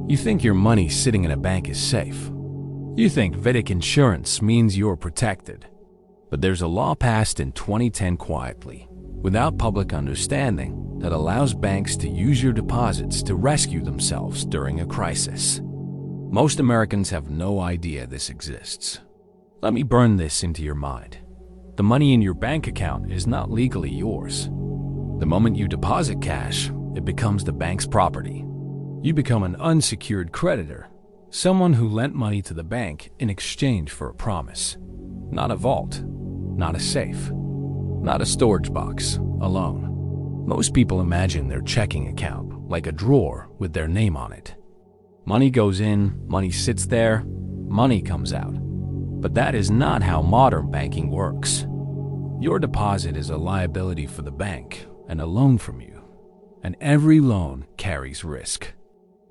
You think your money sitting in a bank is safe. You think VDIC insurance means you're protected. But there's a law passed in 2010 quietly, without public understanding, that allows banks to use your deposits to rescue themselves during a crisis. Most Americans have no idea this exists. Let me burn this into your mind. The money in your bank account is not legally yours. The moment you deposit cash, it becomes the bank's property. You become an unsecured creditor, someone who lent money to the bank in exchange for a promise. Not a vault, not a safe, not a storage box, a loan. Most people imagine their checking account like a drawer with their name on it. Money goes in, money sits there, money comes out. But that is not how modern banking works. Your deposit is a liability for the bank and a loan from you. And every loan carries risk.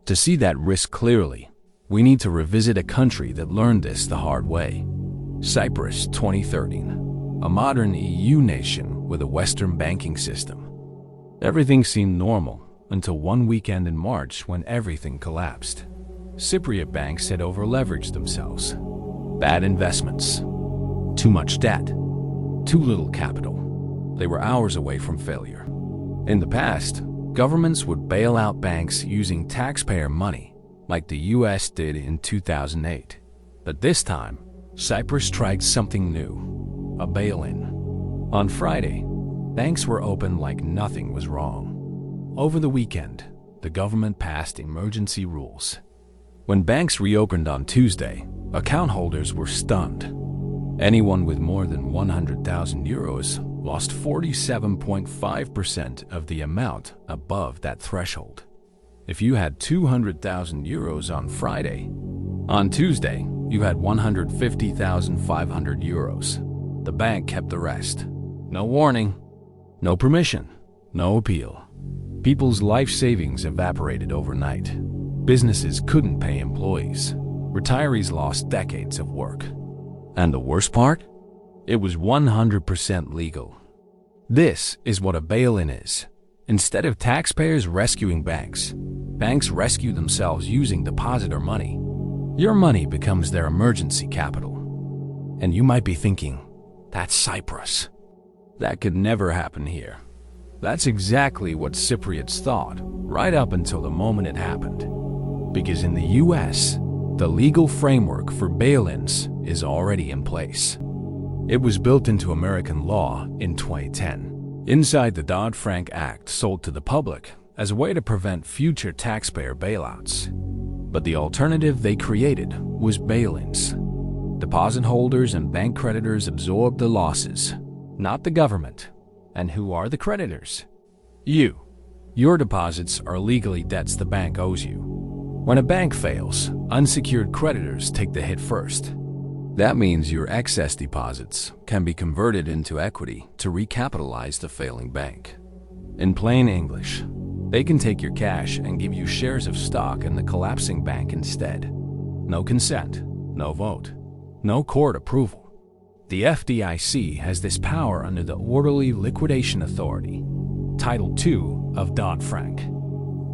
To see that risk clearly, we need to revisit a country that learned this the hard way. Cyprus, 2013, a modern EU nation with a Western banking system. Everything seemed normal until one weekend in March when everything collapsed. Cypriot banks had over-leveraged themselves. Bad investments, too much debt, too little capital. They were hours away from failure. In the past, governments would bail out banks using taxpayer money, like the US did in 2008. But this time, Cyprus tried something new, a bail-in. On Friday, banks were open like nothing was wrong. Over the weekend, the government passed emergency rules. When banks reopened on Tuesday, account holders were stunned. Anyone with more than 100,000 euros lost 47.5% of the amount above that threshold. If you had 200,000 euros on Friday, on Tuesday, you had 150,500 euros. The bank kept the rest. No warning, no permission, no appeal. People's life savings evaporated overnight. Businesses couldn't pay employees. Retirees lost decades of work. And the worst part? It was 100% legal. This is what a bail-in is. Instead of taxpayers rescuing banks, banks rescue themselves using depositor money. Your money becomes their emergency capital. And you might be thinking, that's Cyprus. That could never happen here. That's exactly what Cypriots thought, right up until the moment it happened. Because in the US, the legal framework for bail-ins is already in place. It was built into American law in 2010, inside the Dodd-Frank Act sold to the public as a way to prevent future taxpayer bailouts. But the alternative they created was bail-ins. Deposit holders and bank creditors absorb the losses, not the government. And who are the creditors? You. Your deposits are legally debts the bank owes you. When a bank fails, unsecured creditors take the hit first. That means your excess deposits can be converted into equity to recapitalize the failing bank. In plain English, they can take your cash and give you shares of stock in the collapsing bank instead. No consent, no vote, no court approval. The FDIC has this power under the Orderly Liquidation Authority, Title II of Dodd-Frank.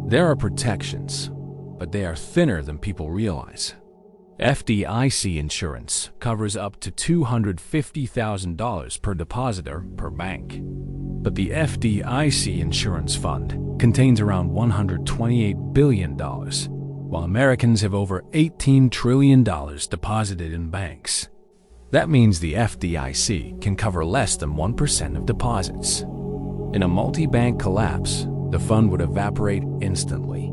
There are protections, but they are thinner than people realize. FDIC insurance covers up to $250,000 per depositor per bank. But the FDIC insurance fund contains around $128 billion, while Americans have over $18 trillion deposited in banks. That means the FDIC can cover less than 1% of deposits. In a multi-bank collapse, the fund would evaporate instantly.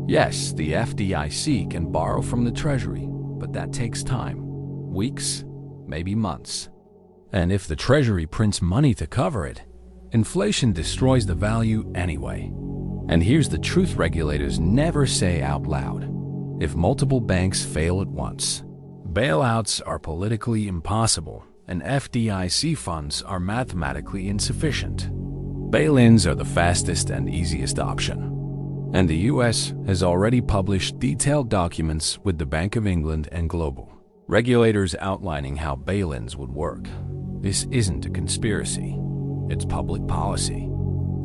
Yes, the FDIC can borrow from the Treasury, but that takes time. Weeks, maybe months. And if the Treasury prints money to cover it, inflation destroys the value anyway. And here's the truth regulators never say out loud. If multiple banks fail at once, bailouts are politically impossible, and FDIC funds are mathematically insufficient. Bail-ins are the fastest and easiest option. And the US has already published detailed documents with the Bank of England and Global, regulators outlining how bail-ins would work. This isn't a conspiracy, it's public policy.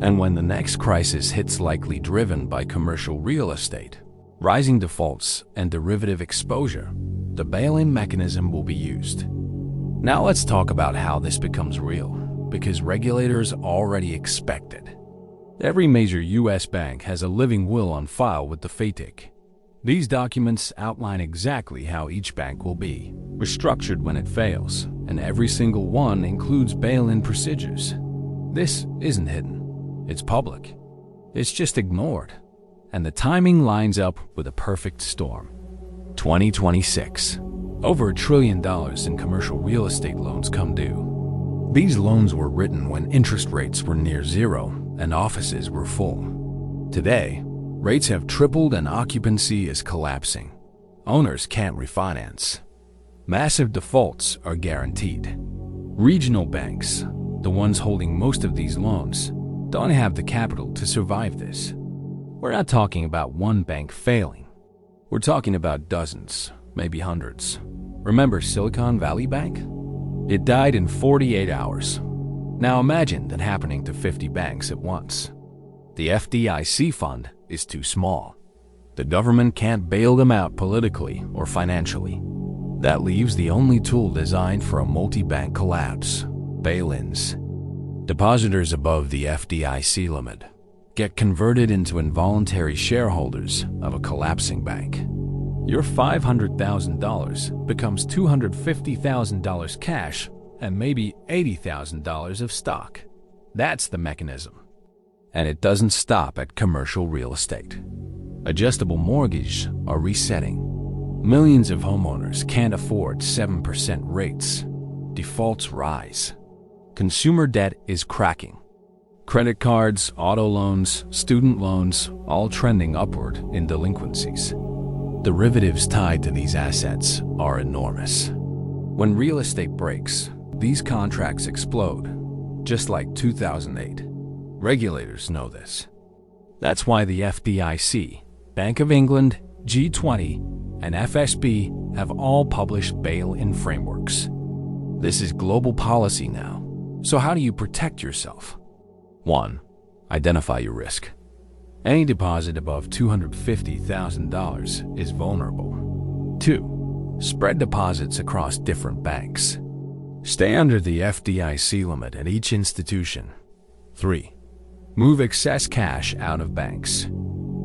And when the next crisis hits, likely driven by commercial real estate, rising defaults, and derivative exposure, the bail-in mechanism will be used. Now let's talk about how this becomes real, because regulators already expect it. Every major U.S. bank has a living will on file with the FDIC. These documents outline exactly how each bank will be restructured when it fails, and every single one includes bail-in procedures. This isn't hidden. It's public. It's just ignored. And the timing lines up with a perfect storm. 2026. Over $1 trillion in commercial real estate loans come due. These loans were written when interest rates were near zero and offices were full. Today, rates have tripled and occupancy is collapsing. Owners can't refinance. Massive defaults are guaranteed. Regional banks, the ones holding most of these loans, don't have the capital to survive this. We're not talking about one bank failing. We're talking about dozens, maybe hundreds. Remember Silicon Valley Bank? It died in 48 hours. Now imagine that happening to 50 banks at once. The FDIC fund is too small. The government can't bail them out politically or financially. That leaves the only tool designed for a multi-bank collapse: bail-ins. Depositors above the FDIC limit get converted into involuntary shareholders of a collapsing bank. Your $500,000 becomes $250,000 cash and maybe $80,000 of stock. That's the mechanism. And it doesn't stop at commercial real estate. Adjustable mortgages are resetting. Millions of homeowners can't afford 7% rates. Defaults rise. Consumer debt is cracking. Credit cards, auto loans, student loans, all trending upward in delinquencies. Derivatives tied to these assets are enormous. When real estate breaks, these contracts explode, just like 2008. Regulators know this. That's why the FDIC, Bank of England, G20, and FSB have all published bail-in frameworks. This is global policy now. So how do you protect yourself? 1. Identify your risk. Any deposit above $250,000 is vulnerable. 2. Spread deposits across different banks. Stay under the FDIC limit at each institution. 3. Move excess cash out of banks.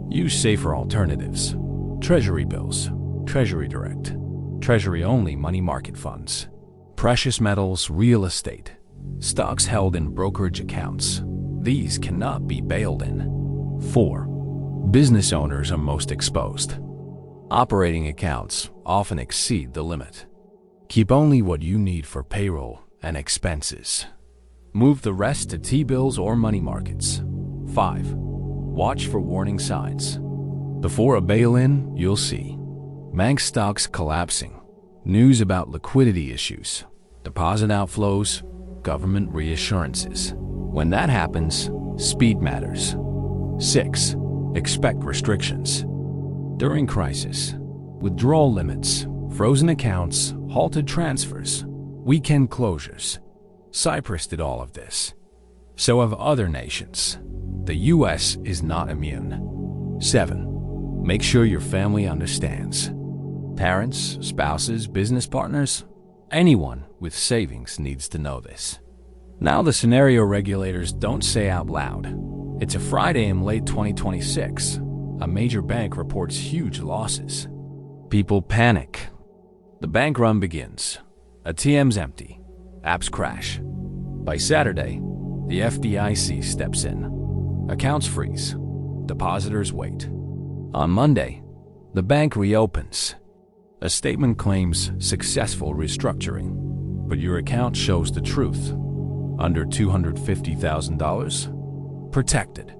Use safer alternatives. Treasury bills, Treasury Direct, Treasury-only money market funds, precious metals, real estate, stocks held in brokerage accounts. These cannot be bailed in. 4. Business owners are most exposed. Operating accounts often exceed the limit. Keep only what you need for payroll and expenses. Move the rest to T-bills or money markets. 5. Watch for warning signs. Before a bail-in, you'll see bank stocks collapsing, news about liquidity issues, deposit outflows, government reassurances. When that happens, speed matters. 6. Expect restrictions. During crisis, withdrawal limits, frozen accounts, halted transfers, weekend closures. Cyprus did all of this. So have other nations. The U.S. is not immune. 7. Make sure your family understands. Parents, spouses, business partners, anyone with savings needs to know this. Now the scenario regulators don't say out loud. It's a Friday in late 2026. A major bank reports huge losses. People panic. The bank run begins. ATMs empty. Apps crash. By Saturday, the FDIC steps in. Accounts freeze. Depositors wait. On Monday, the bank reopens. A statement claims successful restructuring, but your account shows the truth. Under $250,000? Protected.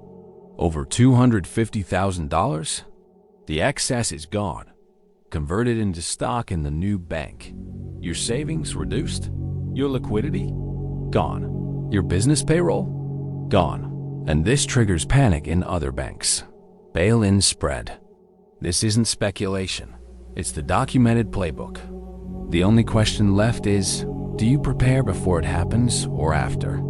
Over $250,000? The excess is gone, converted into stock in the new bank. Your savings reduced? Your liquidity? Gone. Your business payroll? Gone. And this triggers panic in other banks. Bail-in spread. This isn't speculation. It's the documented playbook. The only question left is, do you prepare before it happens or after?